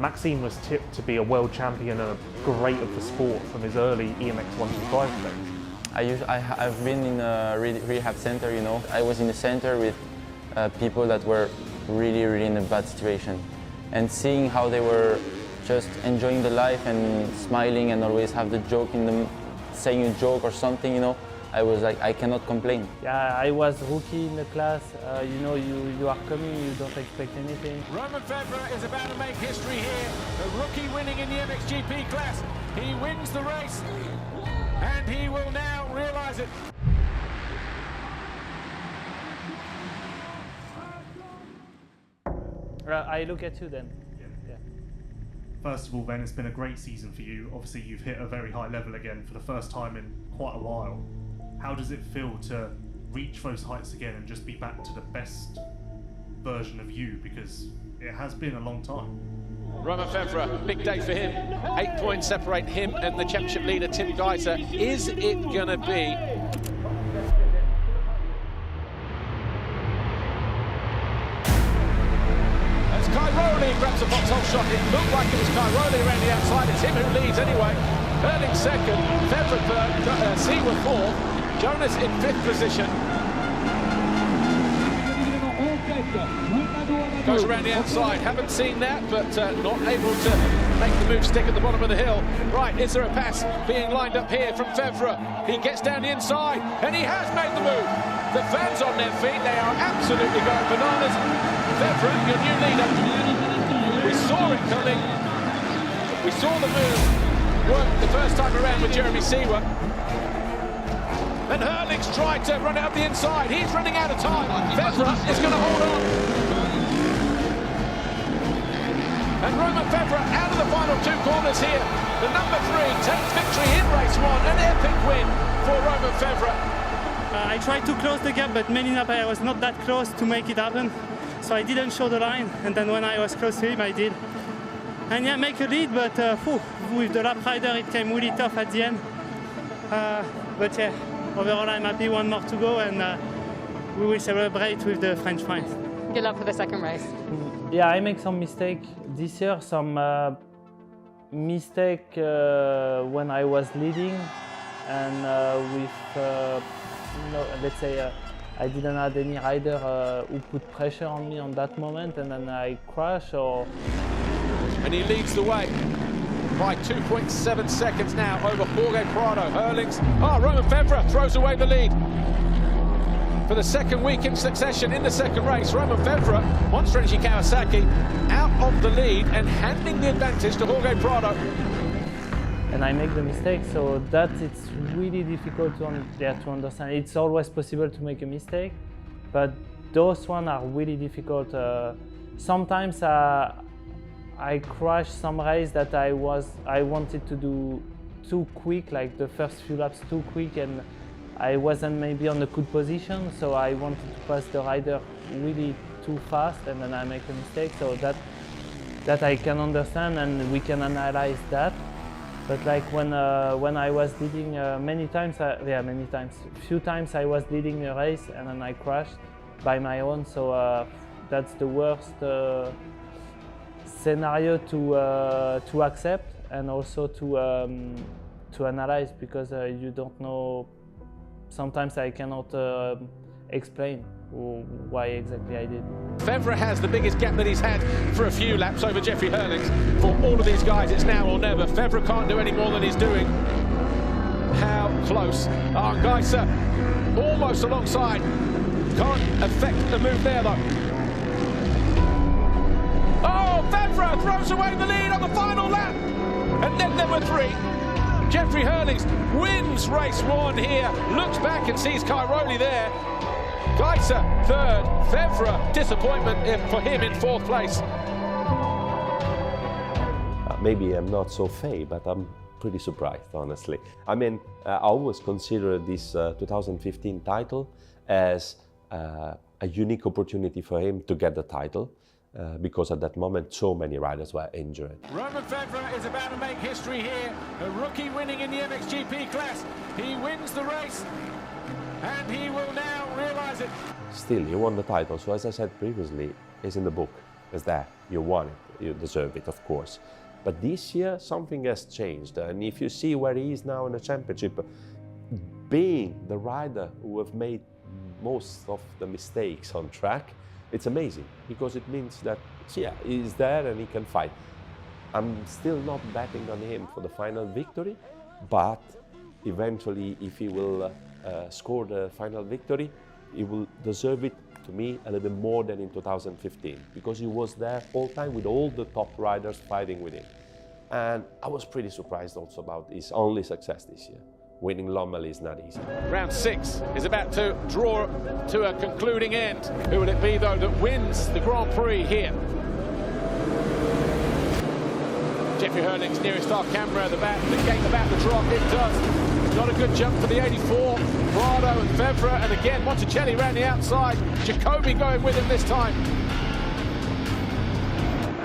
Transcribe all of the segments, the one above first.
Maxime was tipped to be a world champion and a great of the sport from his early EMX 125 days. I've been in a rehab center, you know. I was in a center with people that were really in a bad situation. And seeing how they were just enjoying the life and smiling and always have the joke in them, saying a joke or something, you know, I was like, I cannot complain. Yeah, I was rookie in the class. You know, you are coming, you don't expect anything. Roman Federer is about to make history here. The rookie winning in the MXGP class. He wins the race, and he will now realise it. I look at you then. Yeah. First of all, then, it's been a great season for you. Obviously, you've hit a very high level again for the first time in quite a while. How does it feel to reach those heights again and just be back to the best version of you? Because it has been a long time. Roman Federer, big day for him. 8 points separate him and the championship leader, Tim Geiser. Is it going to be? As Cairoli grabs a foxhole shot, it looked like it was Cairoli around the outside. It's him who leads anyway. Erling second, Federer third, Seawer fourth. Jonas in fifth position. Goes around the outside. Haven't seen that, but not able to make the move stick at the bottom of the hill. Right, is there a pass being lined up here from Federer? He gets down the inside, and he has made the move. The fans on their feet, they are absolutely going bananas. Federer, your new leader. We saw it coming. We saw the move work the first time around with Jeremy Seawer. And Hurling's tried to run it up the inside. He's running out of time. Federer is going to hold on. And Roman Federer out of the final two corners here. The number 3 takes victory in race 1. An epic win for Roman Federer. I tried to close the gap, but many times I was not that close to make it happen. So I didn't show the line. And then when I was close to him, I did. And yeah, make a lead, but with the lap rider, it came really tough at the end. But yeah. Overall, I'm happy. One more to go, and we will celebrate with the French friends. Good luck for the second race. Yeah, I make some mistake this year. Some mistake when I was leading, and let's say I didn't have any rider who put pressure on me on that moment, and then I crash or. And he leads the way. By 2.7 seconds now over Jorge Prado. Hurlings. Roman Federer throws away the lead. For the second week in succession in the second race, Roman Federer, Monster Energy Kawasaki, out of the lead and handing the advantage to Jorge Prado. And I make the mistake, so that it's really difficult to understand. It's always possible to make a mistake, but those ones are really difficult. Sometimes I crashed some race that I wanted to do too quick, like the first few laps too quick, and I wasn't maybe on a good position, so I wanted to pass the rider really too fast, and then I make a mistake. So that I can understand, and we can analyze that. But like when I was leading few times I was leading a race and then I crashed by my own. So that's the worst scenario to accept, and also to analyze, because you don't know. Sometimes I cannot explain why exactly I did. Federer has the biggest gap that he's had for a few laps over Jeffrey Hurlings. For all of these guys, it's now or never. Federer can't do any more than he's doing. How close? Geiser almost alongside. Can't affect the move there though. Federer throws away the lead on the final lap. And then there were 3. Jeffrey Hurlings wins race 1 here. Looks back and sees Cairoli there. Geiser third. Federer, disappointment for him in 4th place. Maybe I'm not so fey, but I'm pretty surprised, honestly. I mean, I always consider this 2015 title as a unique opportunity for him to get the title. Because at that moment so many riders were injured. Roman Federer is about to make history here. A rookie winning in the MXGP class. He wins the race and he will now realise it. Still, he won the title, so as I said previously, it's in the book. It's there, you won it, you deserve it, of course. But this year, something has changed. And if you see where he is now in the championship, being the rider who have made most of the mistakes on track, it's amazing, because it means that, yeah, he's there and he can fight. I'm still not betting on him for the final victory, but eventually, if he will score the final victory, he will deserve it, to me, a little bit more than in 2015, because he was there all the time with all the top riders fighting with him. And I was pretty surprised also about his only success this year. Winning Lommel is not easy. Round 6 is about to draw to a concluding end. Who will it be, though, that wins the Grand Prix here? Jeffrey Herling's nearest our camera, the gate about to drop, it does. Not a good jump for the 84, Prado and Febvre, and again Monticelli around the outside, Jacobi going with him this time.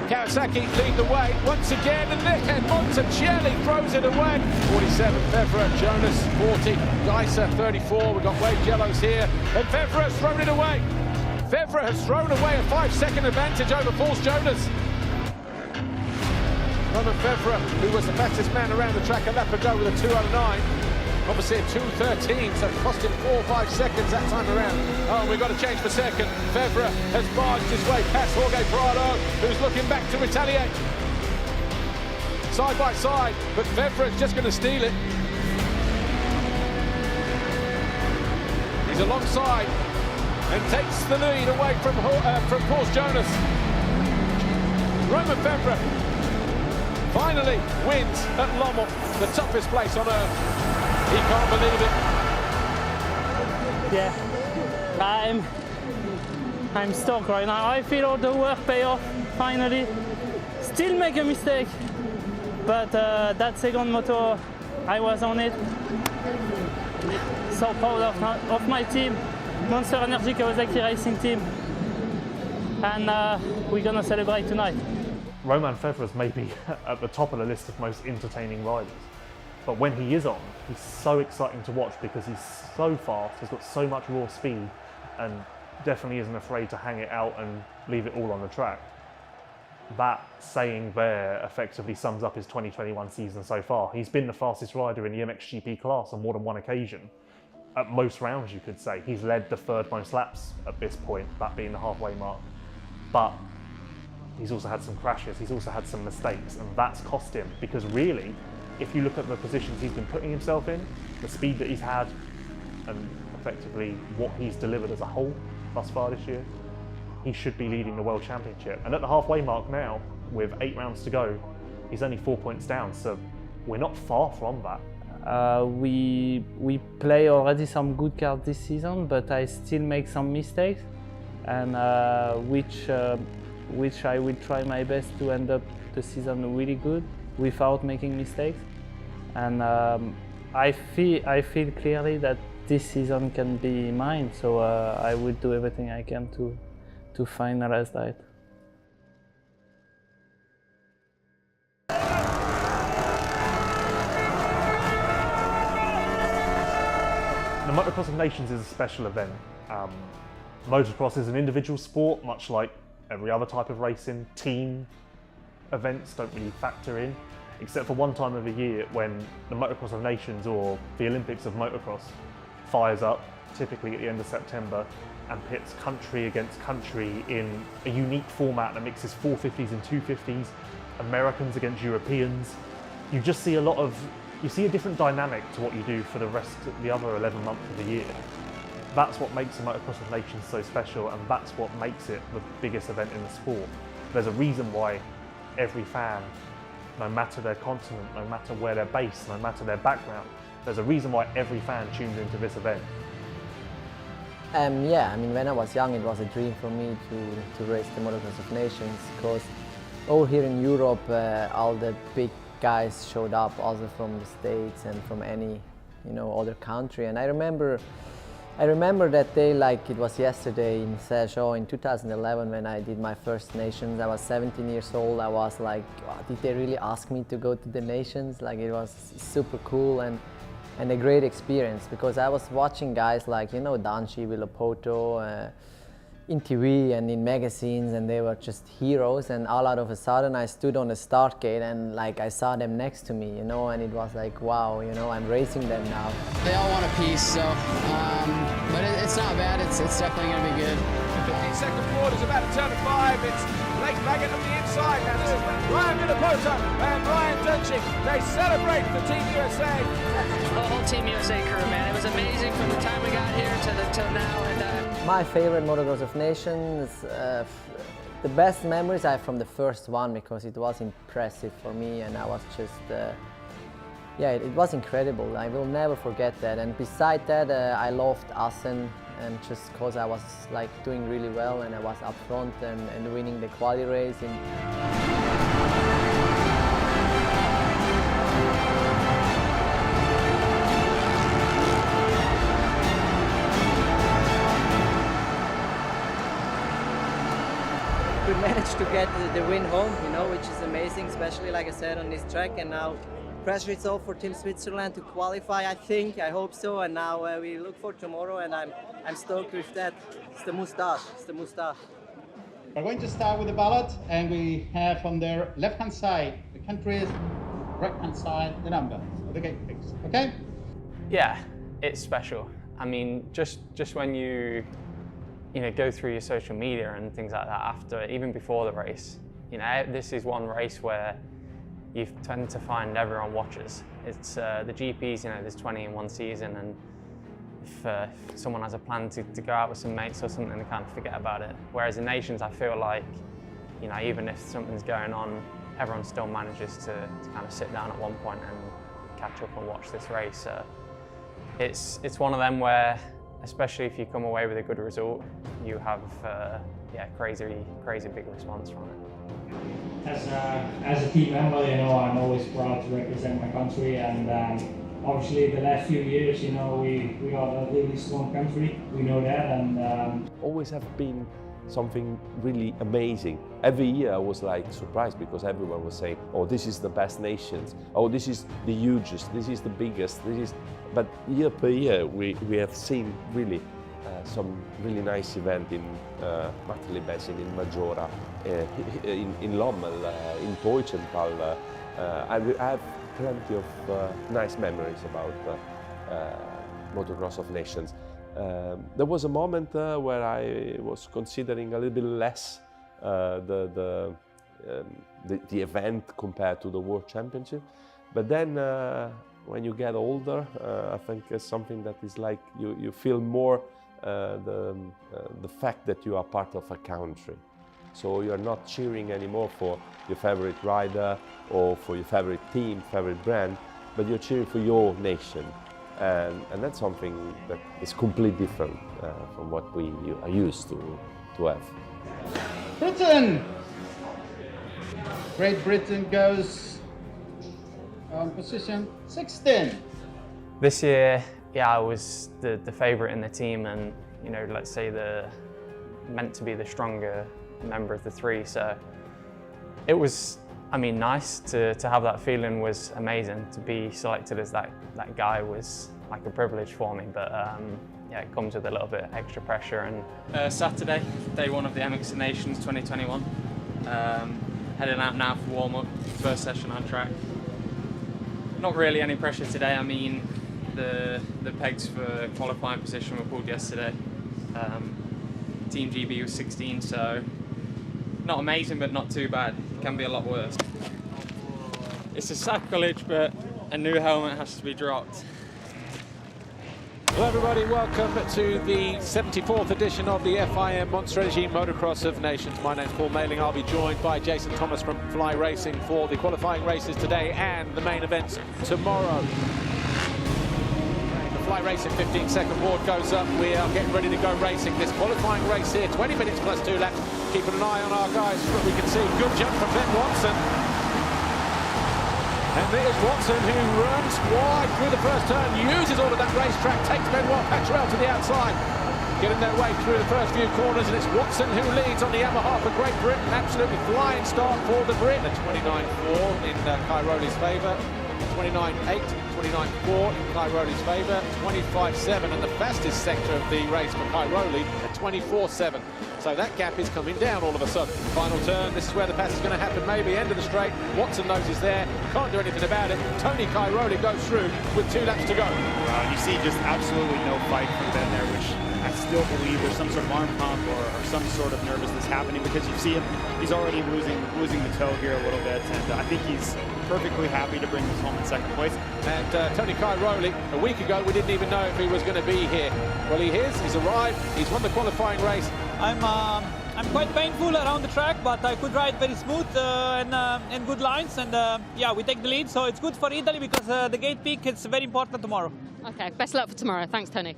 Kawasaki lead the way once again, and then Monticelli throws it away. 47, Febvre, Jonas, 40, Geiser, 34, we've wave yellows here, and Febvre has thrown it away. Febvre has thrown away a 5-second advantage over Paul's Jonas. Romain Febvre, who was the fastest man around the track a lap ago with a 2:09, obviously a 2:13, so it cost him 4 or 5 seconds that time around. Oh, we've got to change for second. Febvre has barged his way past Jorge Prado, who's looking back to retaliate. Side by side, but Febvre is just going to steal it. He's alongside and takes the lead away from Paul's Jonas. Romain Febvre finally wins at Lommel, the toughest place on earth. He can't believe it. Yeah, I'm stoked right now. I feel all the work pay off, finally. Still make a mistake, but that second moto, I was on it. So proud of my team, Monster Energy Kawasaki Racing team. And we're gonna celebrate tonight. Romain Febvre is maybe at the top of the list of most entertaining riders. But when he is on, he's so exciting to watch because he's so fast, he's got so much raw speed, and definitely isn't afraid to hang it out and leave it all on the track. That saying there effectively sums up his 2021 season so far. He's been the fastest rider in the MXGP class on more than one occasion. At most rounds, you could say. He's led the third most laps at this point, that being the halfway mark. But he's also had some crashes, he's also had some mistakes, and that's cost him, because really, if you look at the positions he's been putting himself in, the speed that he's had, and effectively what he's delivered as a whole thus far this year, he should be leading the World Championship. And at the halfway mark now, with 8 rounds to go, he's only 4 points down, so we're not far from that. We play already some good cards this season, but I still make some mistakes, and which I will try my best to end up the season really good without making mistakes. And I feel clearly that this season can be mine, so I will do everything I can to finalize that. The Motocross of Nations is a special event. Motocross is an individual sport, much like every other type of racing. Team events don't really factor in, except for one time of the year when the Motocross of Nations, or the Olympics of Motocross, fires up, typically at the end of September, and pits country against country in a unique format that mixes 450s and 250s, Americans against Europeans. You just see you see a different dynamic to what you do for the other 11 months of the year. That's what makes the Motocross of Nations so special, and that's what makes it the biggest event in the sport. There's a reason why every fan, no matter their continent, no matter where they're based, no matter their background, there's a reason why every fan tunes into this event. Yeah, I mean, when I was young, it was a dream for me to race the Motocross of Nations, because all here in Europe, all the big guys showed up, also from the States and from any, other country. And I remember that day like it was yesterday in Sergio in 2011 when I did my first Nations. I was 17 years old. I was like, oh, did they really ask me to go to the Nations? Like, it was super cool and a great experience, because I was watching guys like, Danci, Villopoto, in TV and in magazines, and they were just heroes, and all out of a sudden I stood on the start gate and like I saw them next to me, you know, and it was like, wow, you know, I'm racing them now. They all want a piece, so, but it's not bad, it's definitely going to be good. 15-second forward is about to turn to 5. It's Blake Baggett on the inside. Now this is Ryan Minapota and Ryan Dunching. They celebrate for Team USA. The whole Team USA crew, man. It was amazing from the time we got here till now. And my favorite Motocross of Nations, the best memories I have from the first one, because it was impressive for me, and I was just, yeah, it was incredible. I will never forget that. And beside that, I loved Assen, and just because I was like doing really well and I was up front and winning the quali race. We managed to get the win home, you know, which is amazing, especially like I said on this track. And now pressure is off for Team Switzerland to qualify, I think, I hope so. And now we look for tomorrow, and I'm stoked with that. It's the moustache, it's the moustache. We're going to start with the ballot, and we have on their left-hand side the countries, right-hand side the number of the gate picks. Okay? Yeah, it's special. I mean, just when you know, go through your social media and things like that after, even before the race, you know, this is one race where you tend to find everyone watches. It's the GPs, you know, there's 20 in one season, and if someone has a plan to go out with some mates or something, they kind of forget about it. Whereas in Nations, I feel like, you know, even if something's going on, everyone still manages to kind of sit down at one point and catch up and watch this race. It's one of them where, especially if you come away with a good result, you have yeah, crazy big response from it. As a team member, you know, I'm always proud to represent my country, and obviously the last few years, you know, we are a really strong country. We know that, and always have been something really amazing. Every year I was like surprised, because everyone was saying, oh, this is the best nations, oh, this is the hugest, this is the biggest, this is. But year per year we have seen really some really nice event in Martelli-Bessin, in Majora, in Lommel, in Teutschenthal. I have plenty of nice memories about Motocross of Nations. There was a moment where I was considering a little bit less the event compared to the World Championship, but then when you get older, I think it's something that is like you feel more the fact that you are part of a country. So you're not cheering anymore for your favorite rider or for your favorite team, favorite brand, but you're cheering for your nation. And that's something that is completely different from what we are used to have. Britain! Great Britain goes on position 16. This year, yeah, I was the favourite in the team, and, you know, let's say meant to be the stronger member of the three. So it was, I mean, nice to have that feeling. Was amazing. To be selected as that guy was like a privilege for me, but yeah, it comes with a little bit of extra pressure. And Saturday, day one of the MX Nations 2021. Heading out now for warm-up, first session on track. Not really any pressure today. I mean, the pegs for qualifying position were pulled yesterday. Team GB was 16, so not amazing, but not too bad. It can be a lot worse. It's a sacrilege, but a new helmet has to be dropped. Hello everybody, welcome to the 74th edition of the FIM Monster Energy Motocross of Nations. My name's Paul Mailing. I'll be joined by Jason Thomas from Fly Racing for the qualifying races today and the main events tomorrow. The Fly Racing 15-second board goes up. We are getting ready to go racing this qualifying race here, 20 minutes plus 2 laps. Keeping an eye on our guys. We can see good jump from Ben Watson. And there's Watson, who runs wide through the first turn, uses all of that racetrack, takes Benoit Patrel to the outside, getting their way through the first few corners, and it's Watson who leads on the Yamaha for Great Britain. Absolutely flying start for the Brit. A 29.4 in Cairoli's favour, 29.8, 29.4 in Cairoli's favour, 25.7, and the fastest sector of the race for Cairoli, a 24.7. So that gap is coming down all of a sudden. Final turn, this is where the pass is going to happen, maybe end of the straight. Watson knows he's there, can't do anything about it. Tony Cairoli goes through with 2 laps to go. You see just absolutely no fight from Ben there, which I still believe there's some sort of arm pump or some sort of nervousness happening, because you see him, he's already losing the toe here a little bit, and I think he's perfectly happy to bring this home in 2nd place. And Tony Cairoli, a week ago, we didn't even know if he was going to be here. Well, he is, he's arrived, he's won the qualifying race. I'm quite painful around the track, but I could ride very smooth and good lines, and yeah, we take the lead, so it's good for Italy because the gate peak is very important tomorrow. Okay, best of luck for tomorrow. Thanks, Tony.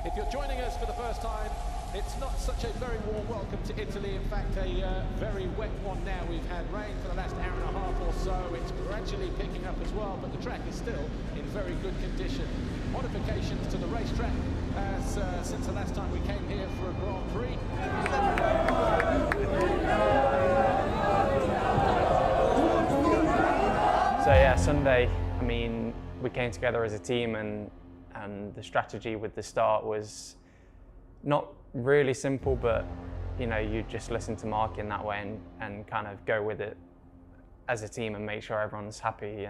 If you're joining us for the first time, it's not such a very warm welcome to Italy. In fact, a very wet one now. We've had rain for the last hour and a half or so. It's gradually picking up as well, but the track is still in very good condition. Modifications to the racetrack as since the last time we came here for a Grand Prix. So yeah, Sunday, I mean, we came together as a team, and the strategy with the start was not really simple, but you know, you just listen to Mark in that way and kind of go with it as a team and make sure everyone's happy.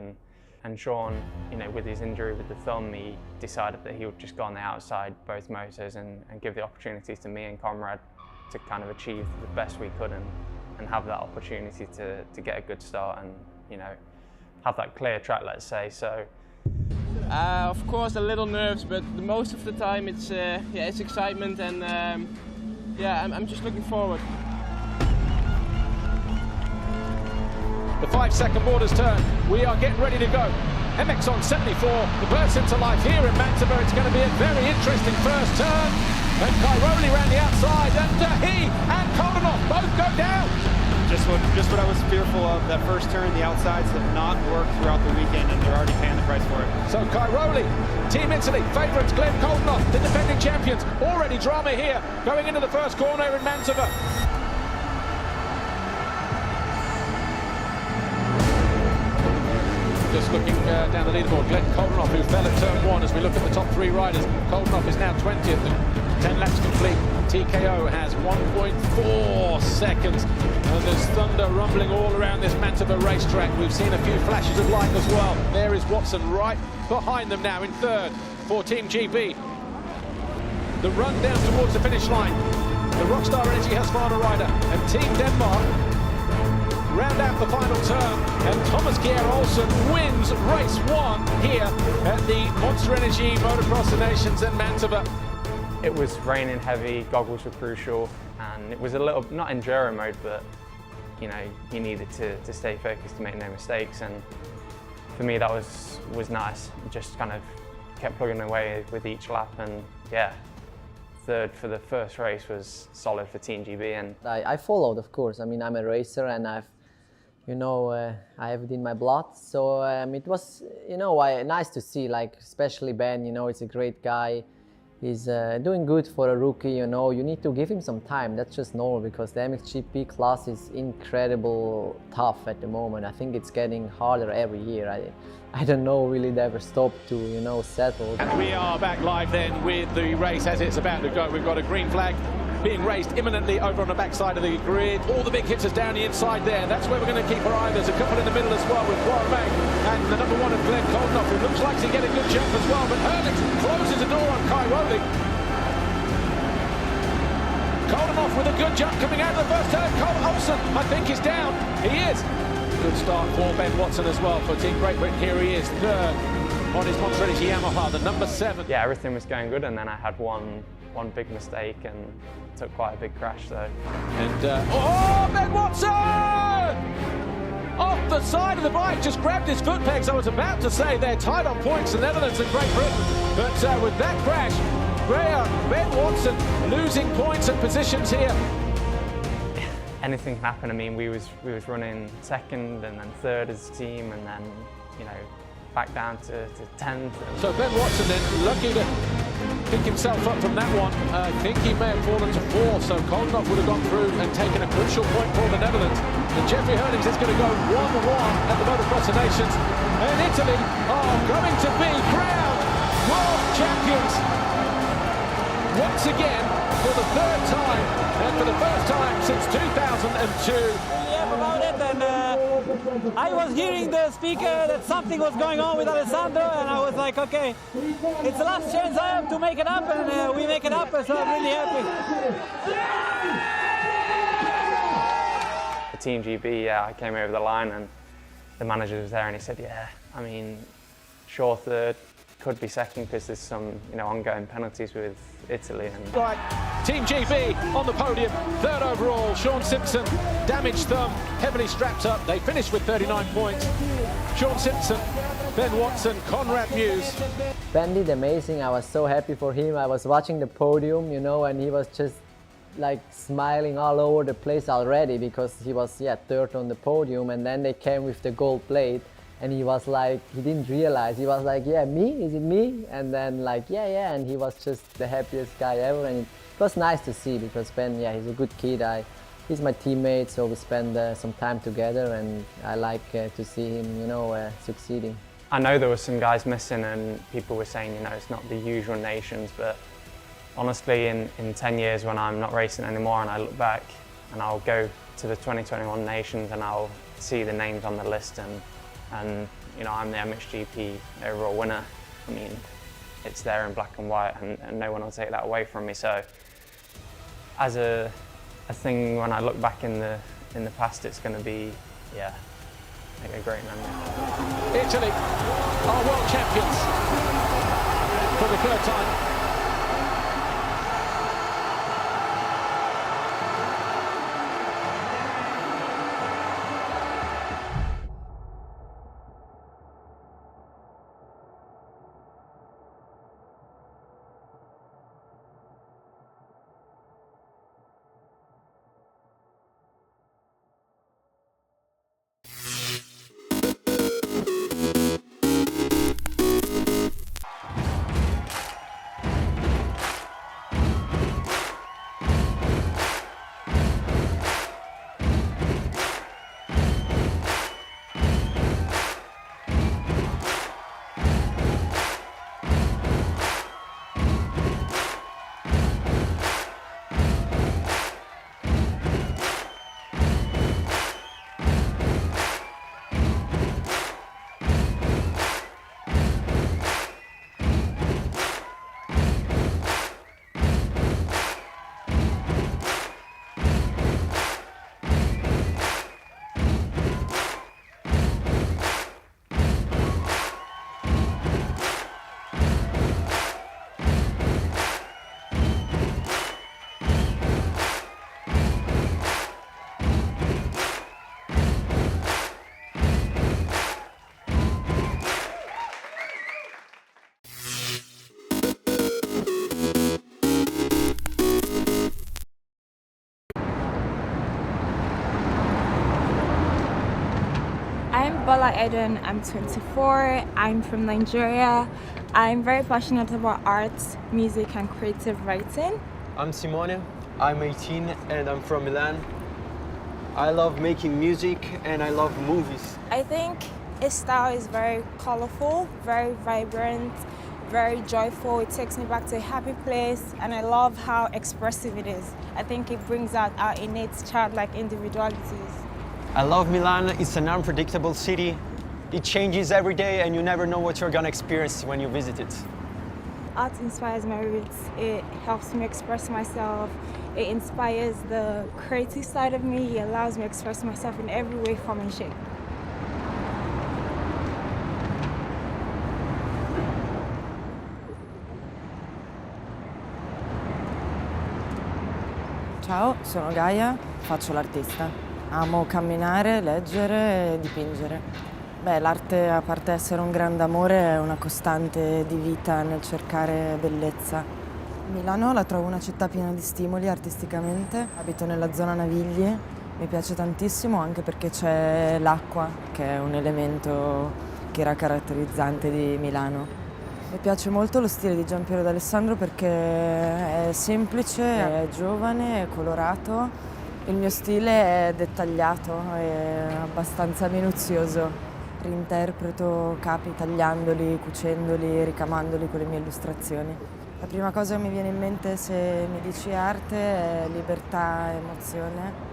And Sean, you know, with his injury with the thumb, he decided that he would just go on the outside both motors and give the opportunity to me and Conrad to kind of achieve the best we could and have that opportunity to get a good start and, you know, have that clear track, let's say. So of course, a little nerves, but most of the time it's yeah, it's excitement, and yeah, I'm just looking forward. The 5-second borders turn. We are getting ready to go. MX on 74. The burst into life here in Mantova. It's going to be a very interesting first turn. And Cairoli around the outside, and he and Kodanov both go down. Just what I was fearful of. That first turn, the outsides have not worked throughout the weekend, and they're already paying the price for it. So Cairoli, Team Italy, favourites Glenn Kodanov, the defending champions. Already drama here, going into the first corner in Mantova. Just looking down the leaderboard, Glenn Kodanov, who fell at turn 1 as we look at the top 3 riders. Kodanov is now 20th, 10 laps complete. TKO has 1.4 seconds. And there's thunder rumbling all around this Mantova racetrack. We've seen a few flashes of light as well. There is Watson right behind them now in 3rd for Team GB. The run down towards the finish line. The Rockstar Energy Husqvarna rider and Team Denmark round out the final turn, and Thomas Gear Olsen wins race 1 here at the Monster Energy Motocross of Nations in Mantova. It was raining heavy, goggles were crucial, and it was a little, not enduro mode, but you know, you needed to stay focused to make no mistakes, and for me that was nice. Just kind of kept plugging away with each lap, and yeah, 3rd for the first race was solid for Team GB. And I followed, of course. I mean, I'm a racer, and I've, you know, I have it in my blood. So it was, you know, nice to see, like, especially Ben. You know, he's a great guy. He's doing good for a rookie. You know, you need to give him some time. That's just normal, because the MXGP class is incredible tough at the moment. I think it's getting harder every year. I don't know really they ever stop to, you know, settle. And we are back live then with the race as it's about to go. We've got a green flag being raised imminently over on the backside of the grid. All the big hitters down the inside there. That's where we're going to keep our eye. There's a couple in the middle as well with Warren and the number 1 of Glenn Kodanov, who looks like to get a good jump as well. But Herlitz closes the door on Cairoli. Kodanov with a good jump coming out of the first turn. Cole Olsen, I think, is down. He is. Good start for Ben Watson as well for Team Great Britain. Here he is, 3rd on his Monster Energy Yamaha, the number 7. Yeah, everything was going good, and then I had one big mistake and took quite a big crash. So. And oh, Ben Watson! Off the side of the bike, just grabbed his foot pegs. I was about to say they're tied on points, the Netherlands and Great Britain. But with that crash, Ben Watson losing points and positions here. Anything can happen. I mean, we was running 2nd and then 3rd as a team, and then, you know, back down to 10th. So Ben Watson then lucky to pick himself up from that one. I think he may have fallen to 4th, so Kodanov would have gone through and taken a crucial point for the Netherlands. And Jeffrey Herlings is going to go 1-1 at the Motocross of Nations. And Italy are going to be crowned world champions once again for the 3rd time since 2002. Yeah, about it, and I was hearing the speaker that something was going on with Alessandro, and I was like, okay, it's the last chance I have to make it up, and we make it up, so I'm really happy. The Team GB, yeah, I came over the line and the manager was there and he said, yeah, I mean, sure third, could be second because there's some, ongoing penalties with Italy. And Right, Team GB on the podium, third overall. Sean Simpson, damaged thumb, heavily strapped up. They finished with 39 points. Sean Simpson, Ben Watson, Conrad Muse. Ben did amazing. I was so happy for him. I was watching the podium, and he was just like smiling all over the place already because he was, third on the podium, and then they came with the gold plate. And he was like, he didn't realize, he was like, yeah, me? Is it me? And then like, yeah, and he was just the happiest guy ever. And it was nice to see because Ben, he's a good kid. He's my teammate, so we spend some time together and I like to see him, succeeding. I know there were some guys missing and people were saying, it's not the usual nations, but honestly, in 10 years when I'm not racing anymore and I look back and I'll go to the 2021 nations and I'll see the names on the list and I'm the MXGP overall winner. I mean, it's there in black and white and no one will take that away from me. So as a thing, when I look back in the past, it's going to be, like a great memory. Italy are world champions for the third time. I'm Bola Eden, I'm 24, I'm from Nigeria. I'm very passionate about arts, music and creative writing. I'm Simone, I'm 18 and I'm from Milan. I love making music and I love movies. I think his style is very colorful, very vibrant, very joyful. It takes me back to a happy place and I love how expressive it is. I think it brings out our innate childlike individualities. I love Milan. It's an unpredictable city. It changes every day and you never know what you're gonna experience when you visit it. Art inspires my roots. It helps me express myself. It inspires the creative side of me. It allows me to express myself in every way, form and shape. Ciao, sono Gaia, faccio l'artista. Amo camminare, leggere e dipingere. L'arte, a parte essere un grande amore, è una costante di vita nel cercare bellezza. Milano la trovo una città piena di stimoli artisticamente. Abito nella zona Navigli, mi piace tantissimo anche perché c'è l'acqua, che è un elemento che era caratterizzante di Milano. Mi piace molto lo stile di Giampiero D'Alessandro perché è semplice, è giovane, è colorato. Il mio stile è dettagliato, è abbastanza minuzioso. Reinterpreto capi tagliandoli, cucendoli, ricamandoli con le mie illustrazioni. La prima cosa che mi viene in mente se mi dici arte è libertà, emozione.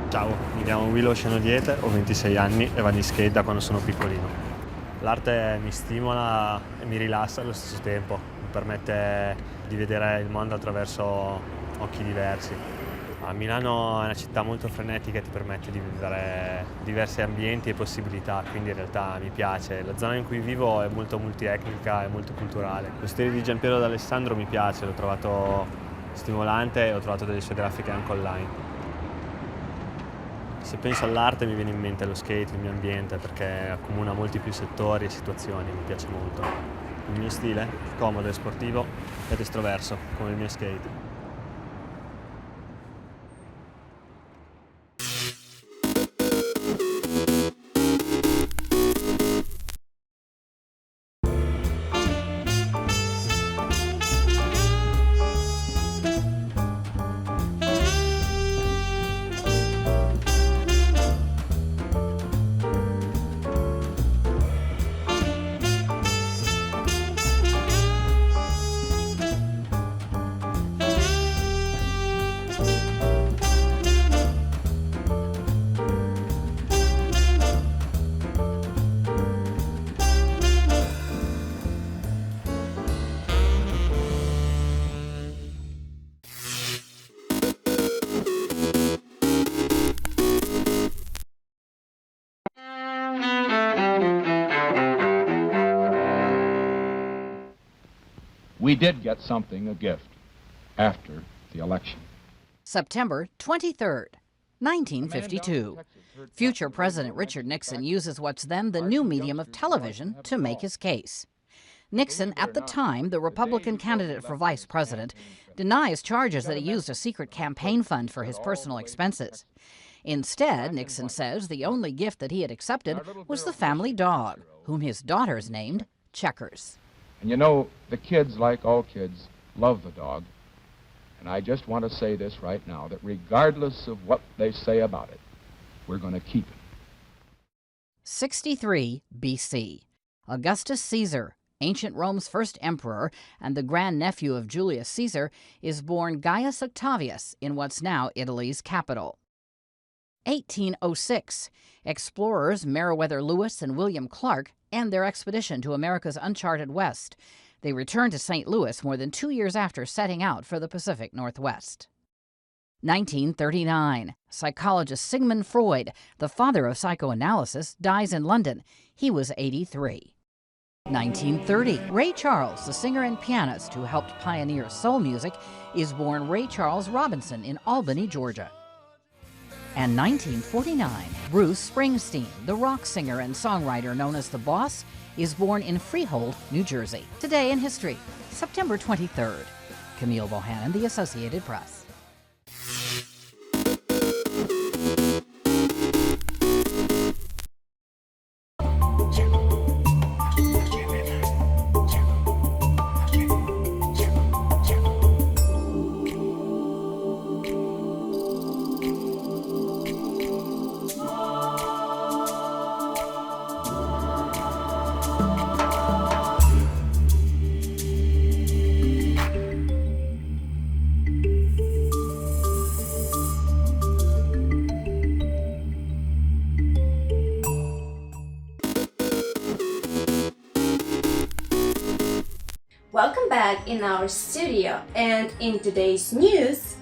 Ciao, mi chiamo Willow Scenodiete, ho 26 anni e vado in skate da quando sono piccolino. L'arte mi stimola e mi rilassa allo stesso tempo, mi permette di vedere il mondo attraverso occhi diversi. A Milano è una città molto frenetica e ti permette di vivere diversi ambienti e possibilità, quindi in realtà mi piace. La zona in cui vivo è molto multietnica e molto culturale. Lo stile di Giampiero D'Alessandro mi piace, l'ho trovato stimolante e ho trovato delle sue grafiche anche online. Se penso all'arte mi viene in mente lo skate, il mio ambiente, perché accomuna molti più settori e situazioni, mi piace molto. Il mio stile? Comodo e sportivo ed estroverso, come il mio skate. We did get something, a gift, after the election. September 23rd, 1952. Future President Richard Nixon uses what's then the new medium of television to make his case. Nixon, at the time the Republican candidate for vice president, denies charges that he used a secret campaign fund for his personal expenses. Instead, Nixon says the only gift that he had accepted was the family dog, whom his daughters named Checkers. And you know, the kids, like all kids, love the dog. And I just want to say this right now, that regardless of what they say about it, we're going to keep it. 63 BC. Augustus Caesar, ancient Rome's first emperor and the grandnephew of Julius Caesar, is born Gaius Octavius in what's now Italy's capital. 1806. Explorers Meriwether Lewis and William Clark end their expedition to America's uncharted West. They return to St. Louis more than 2 years after setting out for the Pacific Northwest. 1939. Psychologist Sigmund Freud, the father of psychoanalysis, dies in London. He was 83. 1930. Ray Charles, the singer and pianist who helped pioneer soul music, is born Ray Charles Robinson in Albany, Georgia. And 1949, Bruce Springsteen, the rock singer and songwriter known as The Boss, is born in Freehold, New Jersey. Today in history, September 23rd. Camille Bohannon, The Associated Press. Welcome back in our studio, and in today's news,